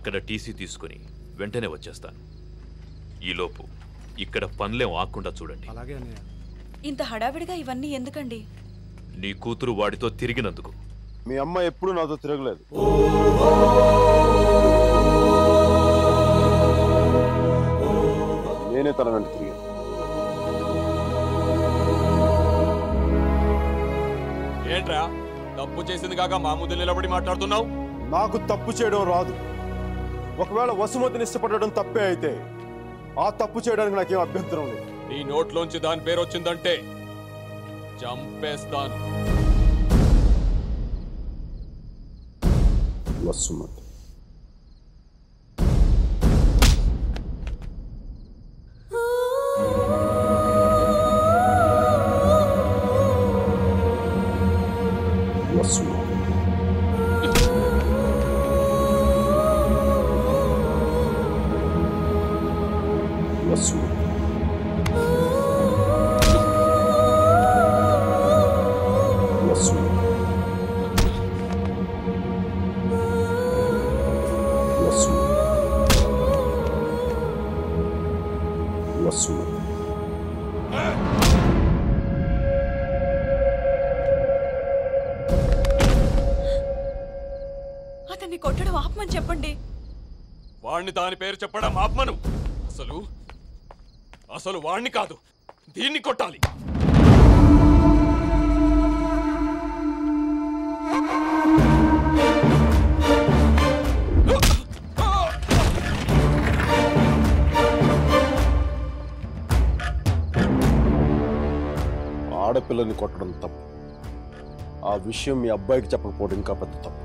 అక్కడ టీసీ తీసుకుని వెంటనే వచ్చేస్తాను. ఈలోపు ఇక్కడ పనులేం ఆకుండా చూడండి. అలాగే అన్నయ్య. ఇంత హడావిడిగా ఇవన్నీ ఎందుకండి? నీ కూతురు వాడితో తిరిగినందుకు. మీ అమ్మ ఎప్పుడు నాతో తిరగలేదు. నేనే తన వెంట తిరిగాను. ఏంట్రా తప్పు చేసింది కాక మా ముందు నిలబడి మాట్లాడుతున్నావు? నాకు తప్పు చేయడం రాదు. ఒకవేళ వసుమతిని ఇష్టపడడం తప్పే అయితే ఆ తప్పు చేయడానికి నాకేం అభ్యంతరం లేదు. నీ నోట్లోంచి దాని పేరు వచ్చిందంటే చంపేస్తాను. వసుమతి అతన్ని కొట్టడం ఆపమని చెప్పండి. వాణ్ణి దాని పేరు చెప్పడం ఆత్మను. అసలు వాణ్ణి కాదు, దీన్ని కొట్టాలి. ఆడపిల్లని కొట్టడం తప్పు. ఆ విషయం మీ అబ్బాయికి చెప్పకపోవడం ఇంకా పెద్ద తప్పు.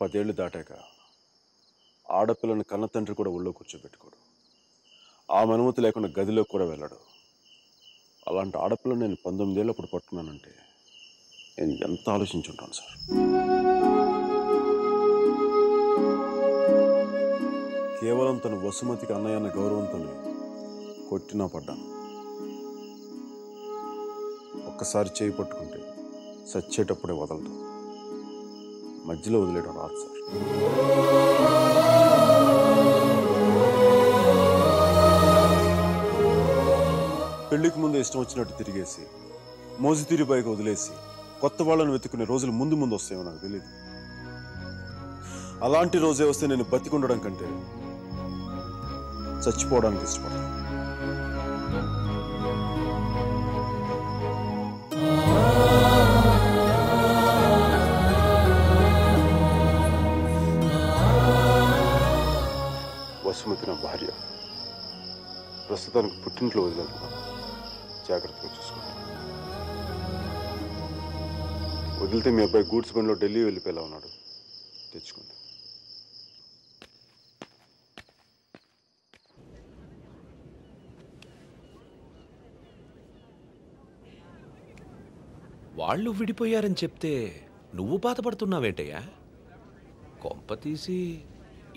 పదేళ్లు దాటాక ఆడపిల్లని కన్నతండ్రి కూడా ఒళ్ళో కూర్చోబెట్టుకోడు. ఆమె అనుమతి లేకుండా గదిలో కూడా వెళ్ళడు. అలాంటి ఆడపిల్లని నేను 19 ఏళ్ళప్పుడు పట్టుకున్నానంటే నేను ఎంత ఆలోచించుంటాను సార్. కేవలం తన వసుమతికి అన్నయ్య అన్న గౌరవంతోనే కొట్టినా పడ్డాను. ఒక్కసారి చేయి పట్టుకుంటే చచ్చేటప్పుడే వదలదు. మధ్యలో వదిలేయడం రాదు సార్. పెళ్లికి ముందు ఇష్టం వచ్చినట్టు తిరిగేసి మోజు తీరిపైకి వదిలేసి కొత్త వాళ్ళని వెతుకునే రోజులు ముందు ముందు వస్తాయో నాకు తెలియదు. అలాంటి రోజే వస్తే నేను బతికుండడం కంటే చచ్చిపోవడానికి ఇష్టపడతాను. వసుమతి నా భార్య. ప్రస్తుతానికి పుట్టింట్లో వదిలేస్తున్నాను. జాగ్రత్తగా చూసుకోండి. వదిలితే మీ అబ్బాయి గూడ్స్ బండిలో ఢిల్లీ వెళ్ళిపోయేలా ఉన్నాడు. తెచ్చుకోండి. వాళ్ళు విడిపోయారని చెప్తే నువ్వు బాధపడుతున్నావేంటయ్యా? కొంప తీసి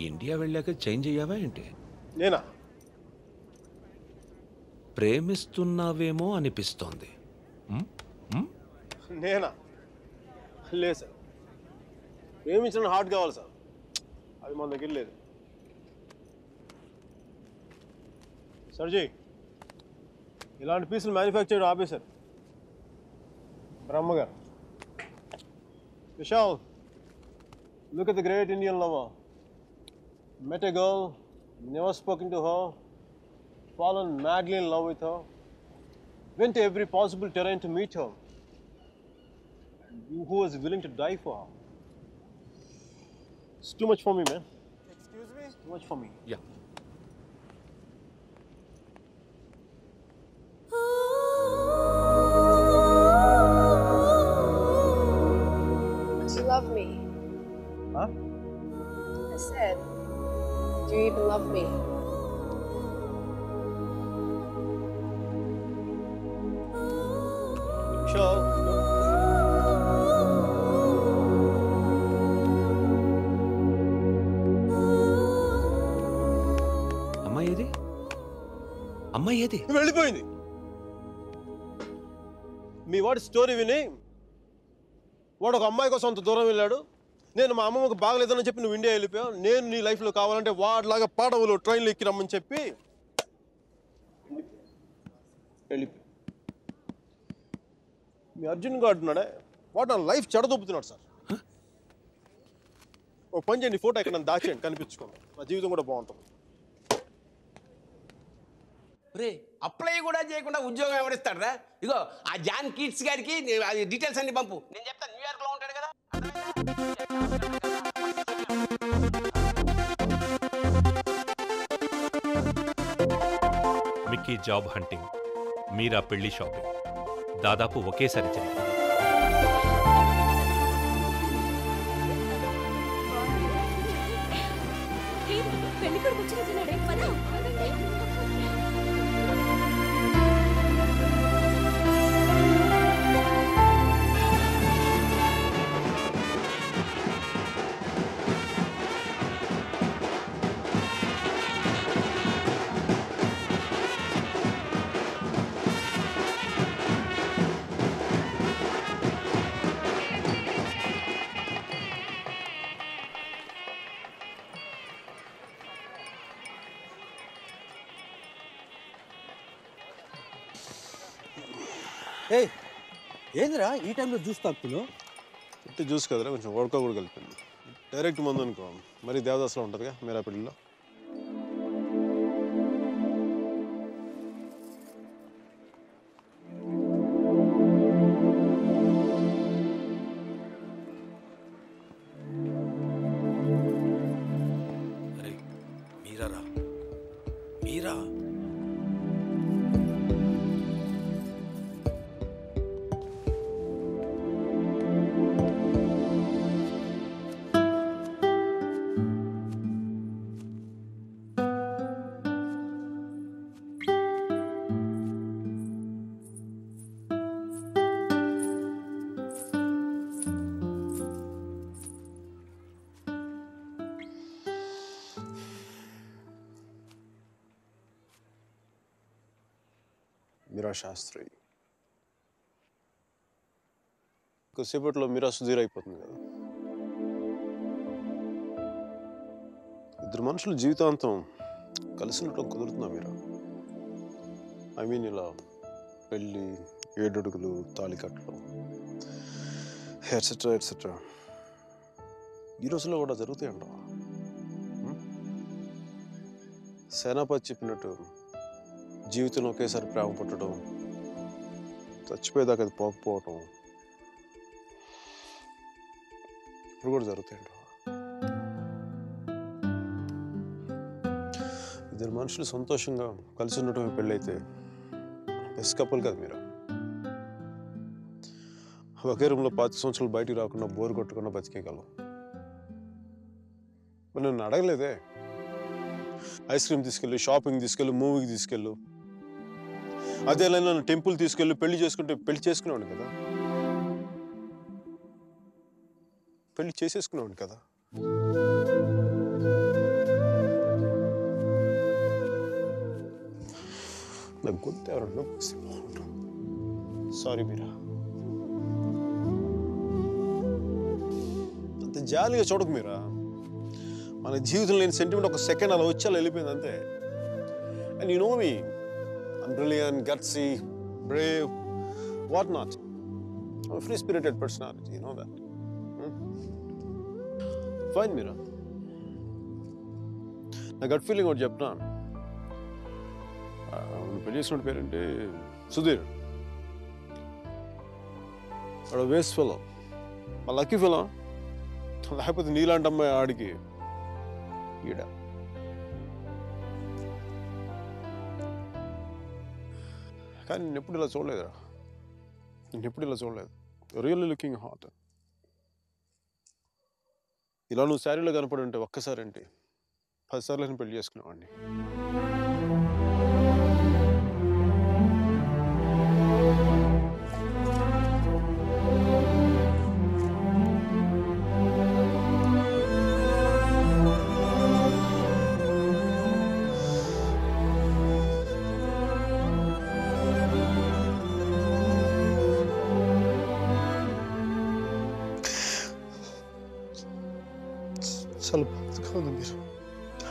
ఇండియా వెళ్ళాక చేంజ్ అయ్యావా ఏంటి? నేనా? ప్రేమిస్తున్నావేమో అనిపిస్తోంది. నేనా? లేదు సార్, ప్రేమించిన హార్ట్ కావాలి సార్, అది మన దగ్గర లేదు. సర్జీ, ఇలాంటి పీసులు మ్యానుఫ్యాక్చర్ ఆపేశారు బ్రహ్మగారు. Vishal, look at the great Indian lover. Met a girl, never spoken to her, fallen madly in love with her, went to every possible terrain to meet her, and who was willing to die for her. It's too much for me, man. Excuse me? It's too much for me. Yeah. Do you love me? Huh? I said, do you even love me? Vishal, అమ్మాయి ఏది? అమ్మాయి ఏది? వెళ్ళిపోయింది. మీ వాడి story విని వాడు ఒక అమ్మాయి కోసం అంత దూరం వెళ్ళాడు. నేను మా అమ్మమ్మకు బాగలేదని చెప్పి నువ్వు ఇండియా వెళ్ళిపోయావు. నేను నీ లైఫ్లో కావాలంటే వాడిలాగా పాడవులు ట్రైన్లో ఎక్కి రమ్మని చెప్పి వెళ్ళిపోయావు. మీ అర్జున్ గారు అంటున్నాడే, వాడు నా లైఫ్ చెడదొప్పుతున్నాడు సార్. ఓ పని చేయండి, ఫోటో ఎక్కడ నన్ను దాచేయండి, కనిపించుకోండి, నా జీవితం కూడా బాగుంటుంది. రే అప్లై కూడా చేయకుండా ఉద్యోగం ఎవరిస్తాడరా? ఇగో ఆ జాన్ కిడ్స్ గారికి డీటెయిల్స్ అన్ని పంపు, నేను చెప్తాను. న్యూయార్క్లో ఉంటాడు కదా. మిక్కీ జాబ్ హంటింగ్, మీరా పెళ్లి షాపింగ్ దాదాపు ఒకేసారి జరిగింది. ఏందిరా ఈ టైంలో జ్యూస్ తాగుతున్నావు? అంటే జ్యూస్ కదరా, కొంచెం వడక కూడా కలిపింది. డైరెక్ట్ మందు అనుకో, మరి దేవదాస్లో ఉంటుందిగా మీరా పెళ్ళిలో. మీరా మీరా మీరా శాస్త్రి కొద్దిసేపట్లో మీరా సుధీర్ అయిపోతుంది కదా. ఇద్దరు మనుషులు జీవితాంతం కలిసి ఉండటం కుదురుతుందా మీరా? ఐ మీన్ ఇలా పెళ్ళి, 7 అడుగులు, తాళి కట్టడం, ఎట్సెట్రా ఎట్సెట్రా ఈ రోజుల్లో కూడా జరుగుతాయంటావా? సేనాపతి చెప్పినట్టు జీవితంలో ఒకేసారి ప్రేమ పుట్టడం, చచ్చిపోయేదాకా అది పోకపోవటం ఇప్పుడు కూడా జరుగుతాయంట. ఇద్దరు మనుషులు సంతోషంగా కలిసి ఉండటమే పెళ్ళైతే బెస్ట్ కపుల్ కదా మీరు. ఒకే రూమ్లో 5 సంవత్సరాలు బయటికి రాకుండా బోర్ కొట్టకుండా బతికేయగలం. మరి నన్ను అడగలేదే, ఐస్ క్రీమ్ తీసుకెళ్ళు, షాపింగ్ తీసుకెళ్ళు, మూవీకి తీసుకెళ్ళు, అదే నన్ను టెంపుల్ తీసుకెళ్ళి పెళ్లి చేసుకుంటే పెళ్లి చేసుకునేవాడు కదా, పెళ్లి చేసేసుకునేవాడు కదా. నాకు గొంతు ఎవరన్నా సారీ మీరా. జాలిగా చూడకు మీరా. మన జీవితంలో లేని సెంటిమెంట్ ఒక సెకండ్ అలా వచ్చి అలా వెళ్ళిపోయింది అంతే. And you know me, I'm brilliant, gutsy, Brave, what not. I'm a free-spirited personality, you know that. Fine, Mira. నా గట్ ఫీలింగ్ ఒకటి చెప్తున్నా. పెళ్లి చేసిన పేరేంటి? సుధీర్. వాడు వేస్ట్ ఫెలో, మా లక్కీ ఫెలో. లేకపోతే నీలాంటి అమ్మాయి ఆడికి ఈడ. కానీ నేను ఎప్పుడు ఇలా చూడలేదురా, నేను ఎప్పుడు ఇలా చూడలేదు. Really looking hot. ఇలా నువ్వు శారీలో కనపడి ఉంటే ఒక్కసారి ఏంటి 10 సార్లు నేను పెళ్లి చేసుకునేవాడిని. చాలా బాధగా ఉంది మీరు.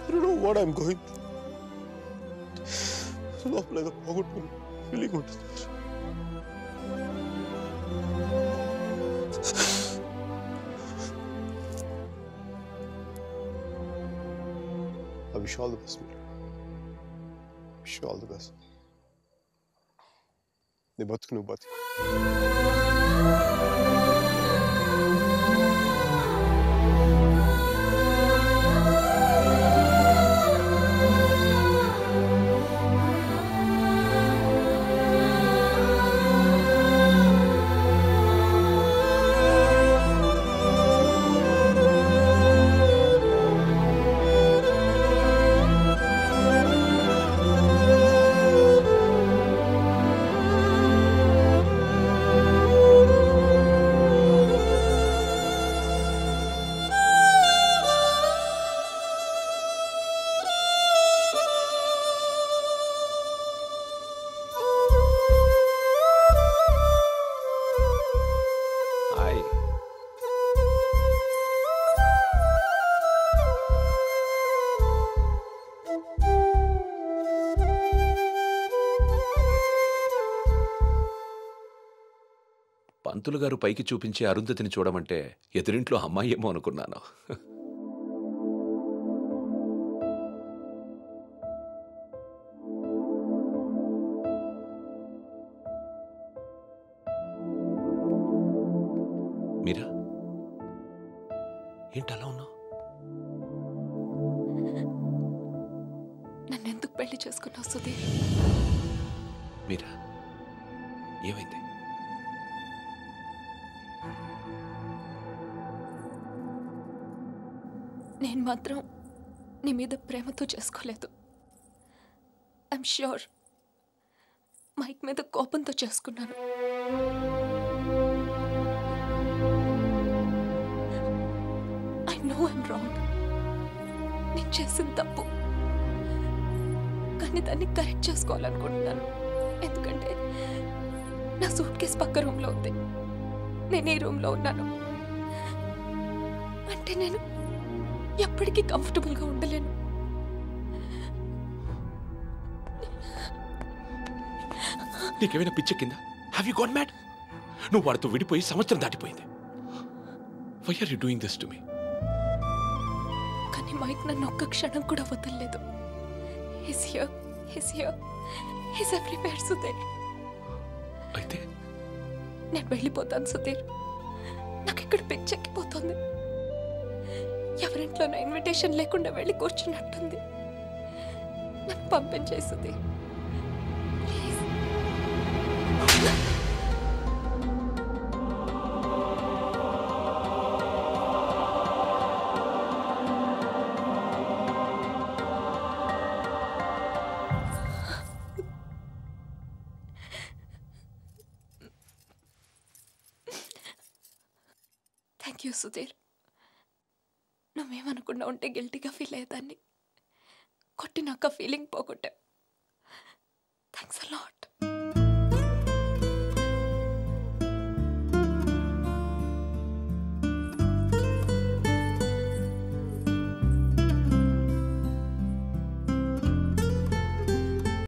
I don't know what I'm going through. లోపల ఏదో పోగొట్టుకుని ఫీలింగ్ ఉంటుంది. I wish you all the best, Mira. Wish you all the best. నీ బతుకు నువ్వు బతుకు. పంతులు గారు పైకి చూపించే అరుంధతిని చూడమంటే ఎదురింట్లో అమ్మాయి ఏమో అనుకున్నాను. మీరా ఏంటలా ఉన్నావు? నన్నెందుకు పెళ్లి చేసుకున్నావు సుధీర్? మీరా ఏమైంది? నేను మాత్రం నీ మీద ప్రేమతో చేసుకోలేదు. ఐఎమ్ ష్యూర్ మైక్ మీద కోపంతో చేసుకున్నాను. I know I'm wrong. నేను చేసిన తప్పు, కానీ దాన్ని కరెక్ట్ చేసుకోవాలనుకుంటున్నాను. ఎందుకంటే నా సూట్ కేసు పక్క రూమ్లో ఉంది, నేను ఈ రూమ్లో ఉన్నాను. అంటే నేను ఎప్పటికీ కంఫర్టబుల్గా ఉండలేను. నీకేమైనా పిచ్చ కింద? Have you got mad? నువ్వు వాడితో విడిపోయి సంవత్సరం దాటిపోయింది. Why are you doing this to me? కానీ మైక్ నన్ను ఒక్క క్షణం కూడా వదలలేదు. He's here, he's everywhere, Sudheer. అయితే నేను వెళ్ళిపోతాను సుధీర్. నాకు ఇక్కడ పిచ్చెక్కిపోతుంది. ఎవరింట్లోనో ఇన్విటేషన్ లేకుండా వెళ్ళి కూర్చున్నట్టుంది. నన్ను పంపించేయి సుధీర్. Thank you Sudheer. నువ్వేమనుకున్నా ఉంటే గిల్టీగా ఫీల్ అయ్యేదాన్ని. కొట్టినాక ఫీలింగ్ పోగొట్టా. Thanks a lot.